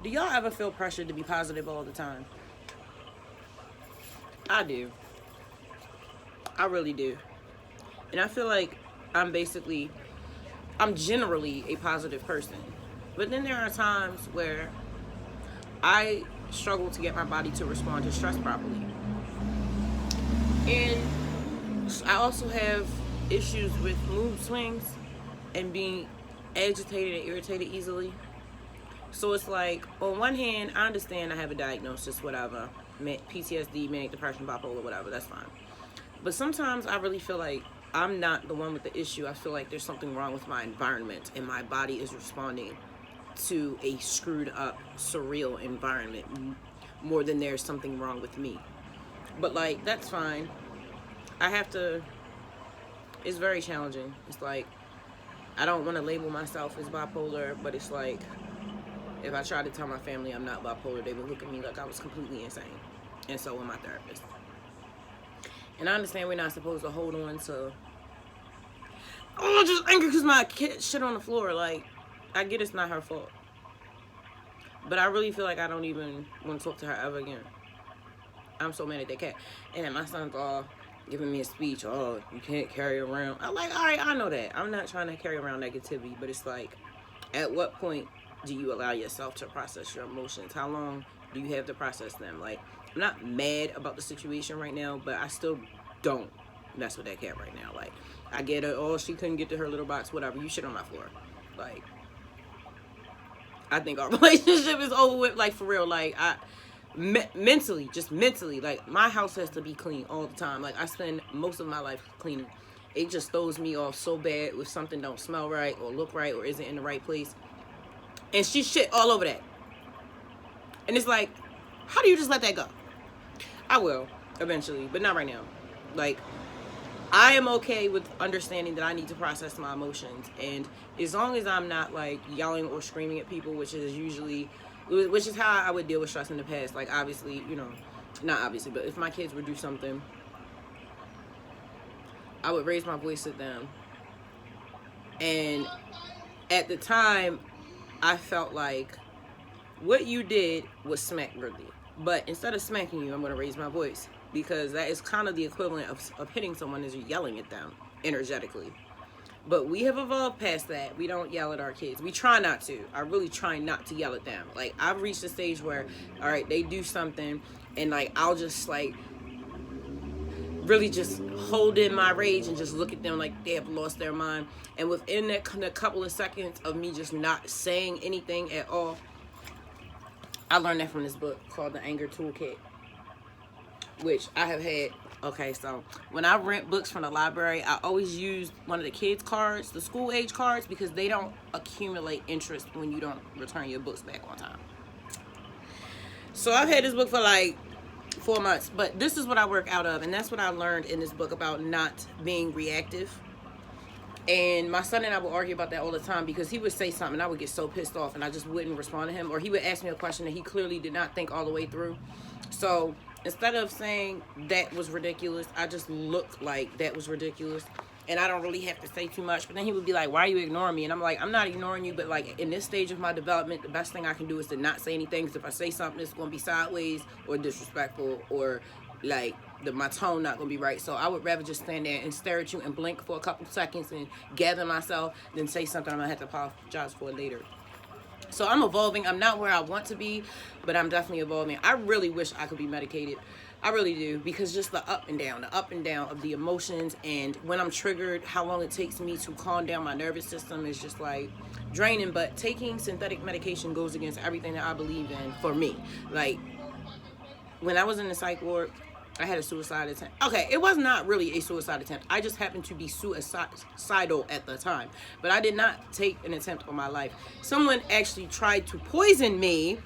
Do y'all ever feel pressured to be positive all the time? I do. I really do. And I feel like I'm basically, I'm generally a positive person. But then there are times where I struggle to get my body to respond to stress properly. And I also have issues with mood swings and being agitated and irritated easily. So it's like, on one hand, I understand I have a diagnosis, whatever, PTSD, manic depression, bipolar, whatever, that's fine. But sometimes I really feel like I'm not the one with the issue. I feel like there's something wrong with my environment, and my body is responding to a screwed up, surreal environment more than there's something wrong with me. But like, that's fine. I have to, it's very challenging. It's like, I don't want to label myself as bipolar, but it's like, if I try to tell my family I'm not bipolar, they would look at me like I was completely insane. And so would my therapist. And I understand we're not supposed to hold on to, oh, just angry because my kid shit on the floor. Like, I get it's not her fault. But I really feel like I don't even want to talk to her ever again. I'm so mad at that cat. And then my son's all giving me a speech. Oh, you can't carry around. I'm like, all right, I know that. I'm not trying to carry around negativity. But it's like, at what point do you allow yourself to process your emotions? How long do you have to process them? Like, I'm not mad about the situation right now, but I still don't mess with that cat right now. Like, I get her, oh, she couldn't get to her little box, whatever. You shit on my floor. Like, I think our relationship is over with, like, for real. Like, mentally, like, my house has to be clean all the time. Like, I spend most of my life cleaning. It just throws me off so bad if something don't smell right or look right or isn't in the right place. And she shit all over that. And it's like, how do you just let that go? I will, eventually, but not right now. Like, I am okay with understanding that I need to process my emotions. And as long as I'm not, like, yelling or screaming at people, which is how I would deal with stress in the past. Like, obviously, you know, not obviously, but if my kids would do something, I would raise my voice at them. And at the time, I felt like what you did was smack worthy. But instead of smacking you, I'm going to raise my voice. Because that is kind of the equivalent of hitting someone as you're yelling at them energetically. But we have evolved past that. We don't yell at our kids. We try not to. I really try not to yell at them. Like, I've reached a stage where, all right, they do something, and, like, I'll just, like, really just hold in my rage and just look at them like they have lost their mind. And within that couple of seconds of me just not saying anything at all, I learned that from this book called The Anger Toolkit, which I have had. Okay, so when I rent books from the library, I always use one of the kids' cards, the school age cards, because they don't accumulate interest when you don't return your books back on time. So I've had this book for like 4 months, but this is what I work out of, and that's what I learned in this book about not being reactive. And my son and I would argue about that all the time, because he would say something and I would get so pissed off and I just wouldn't respond to him, or he would ask me a question that he clearly did not think all the way through. So instead of saying that was ridiculous, I just look like that was ridiculous, and I don't really have to say too much. But then he would be like, why are you ignoring me? And I'm like, I'm not ignoring you, but like in this stage of my development, the best thing I can do is to not say anything, because if I say something, it's going to be sideways or disrespectful, or like my tone not going to be right. So I would rather just stand there and stare at you and blink for a couple seconds and gather myself than say something I'm going to have to apologize for later. So I'm evolving. I'm not where I want to be, but I'm definitely evolving. I really wish I could be medicated. I really do, because just the up and down of the emotions, and when I'm triggered, how long it takes me to calm down my nervous system is just like draining. But taking synthetic medication goes against everything that I believe in for me. Like, when I was in the psych ward, I had a suicide attempt. Okay, it was not really a suicide attempt. I just happened to be suicidal at the time. But I did not take an attempt on my life. Someone actually tried to poison me.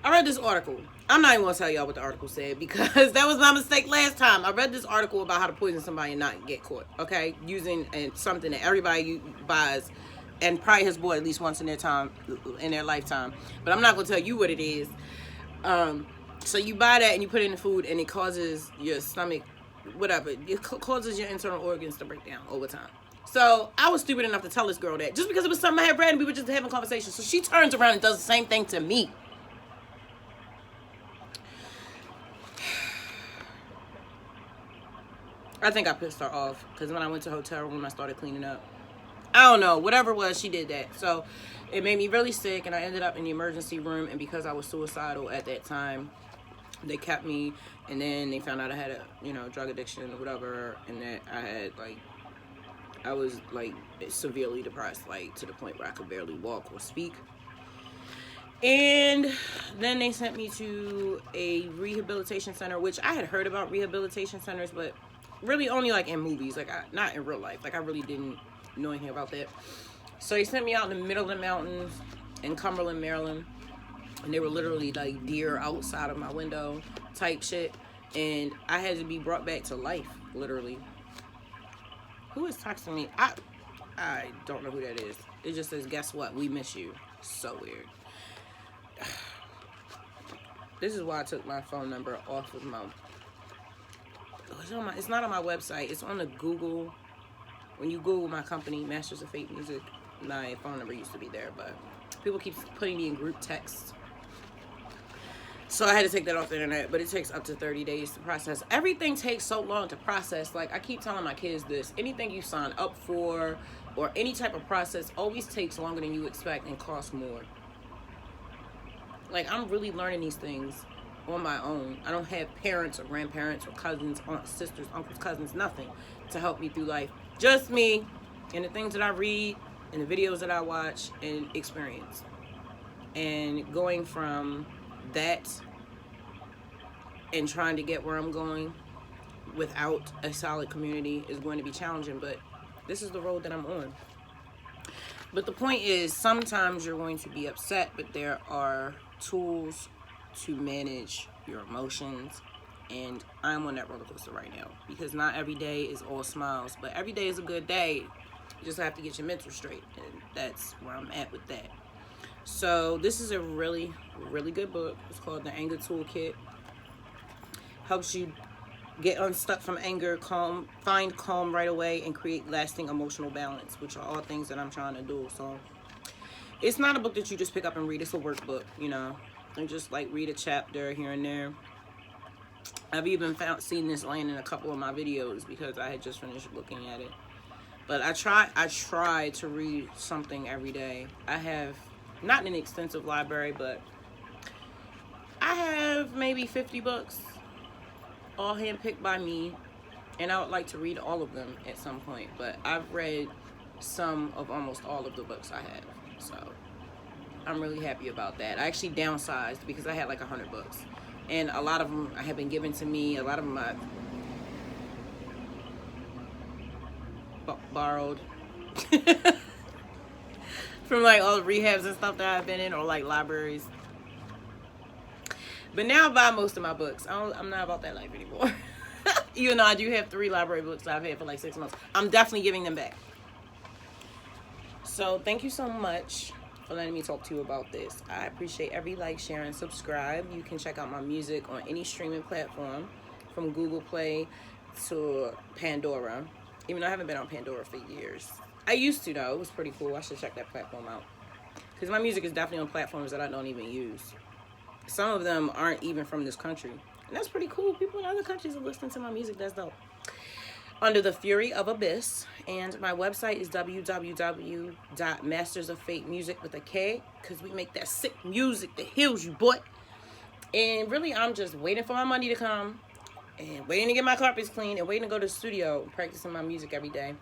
I read this article. I'm not even going to tell y'all what the article said, because that was my mistake last time. I read this article about how to poison somebody and not get caught, okay? Using something that everybody buys and probably has bought at least once in their lifetime. But I'm not going to tell you what it is. So you buy that and you put it in the food, and it causes your stomach, whatever, it causes your internal organs to break down over time. So I was stupid enough to tell this girl that just because it was something I had read and we were just having a conversation. So she turns around and does the same thing to me. I think I pissed her off because when I went to the hotel room, I started cleaning up. I don't know, whatever it was, she did that. So it made me really sick, and I ended up in the emergency room. And because I was suicidal at that time, they kept me. And then they found out I had a, drug addiction or whatever, and that I was like severely depressed, like to the point where I could barely walk or speak. And then they sent me to a rehabilitation center, which I had heard about rehabilitation centers, but really only like in movies, like not in real life. Like I really didn't know anything about that. So they sent me out in the middle of the mountains in Cumberland, Maryland, and they were literally like deer outside of my window type shit, and I had to be brought back to life, literally. Who is texting me? I don't know who that is. It just says, guess what? We miss you. So weird. This is why I took my phone number off of my... It's not on my website. It's on the Google. When you Google my company, Masters of Fate Music, my phone number used to be there, but people keep putting me in group texts. So I had to take that off the internet, but it takes up to 30 days to process. Everything takes so long to process. Like, I keep telling my kids this. Anything you sign up for or any type of process always takes longer than you expect and costs more. Like, I'm really learning these things on my own. I don't have parents or grandparents or cousins, aunts, sisters, uncles, cousins, nothing to help me through life. Just me and the things that I read and the videos that I watch and experience. And going from that and trying to get where I'm going without a solid community is going to be challenging, but this is the road that I'm on. But the point is, sometimes you're going to be upset, but there are tools to manage your emotions, and I'm on that roller coaster right now, because not every day is all smiles, but every day is a good day. You just have to get your mental straight, and that's where I'm at with that. So this is a really, really good book. It's called The Anger Toolkit. Helps you get unstuck from anger, find calm right away, and create lasting emotional balance, which are all things that I'm trying to do. So it's not a book that you just pick up and read. It's a workbook, and just like read a chapter here and there. I've even seen this laying in a couple of my videos because I had just finished looking at it. But I try to read something every day. I have not an extensive library, but I have maybe 50 books, all handpicked by me, and I would like to read all of them at some point. But I've read some of almost all of the books I have, so I'm really happy about that. I actually downsized because I had like 100 books, and a lot of them have been given to me. A lot of them I borrowed from like all the rehabs and stuff that I've been in, or like libraries. But now I buy most of my books. I'm not about that life anymore. Even though I do have 3 library books that I've had for like 6 months. I'm definitely giving them back. So thank you so much for letting me talk to you about this. I appreciate every like, share, and subscribe. You can check out my music on any streaming platform, from Google Play to Pandora. Even though I haven't been on Pandora for years. I used to, though. It was pretty cool. I should check that platform out, because my music is definitely on platforms that I don't even use. Some of them aren't even from this country, and that's pretty cool. People in other countries are listening to my music. That's dope. Under the Fury of Abyss, and my website is www.mastersoffatemusic with a K, because we make that sick music that heals you, boy. And really, I'm just waiting for my money to come, and waiting to get my carpets clean, and waiting to go to the studio and practicing my music every day.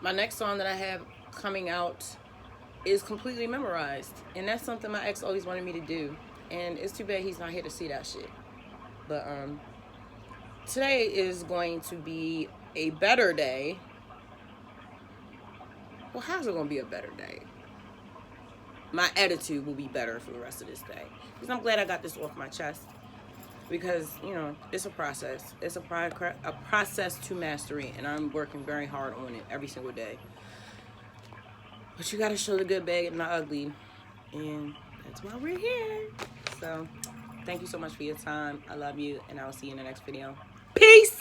My next song that I have coming out is completely memorized, and that's something my ex always wanted me to do, and it's too bad he's not here to see that shit. But today is going to be a better day. Well, how's it gonna be a better day? My attitude will be better for the rest of this day, because I'm glad I got this off my chest, because it's a process. It's a process to mastery, and I'm working very hard on it every single day. But you gotta show the good, bad, and the ugly. And that's why we're here. So, thank you so much for your time. I love you, and I will see you in the next video. Peace!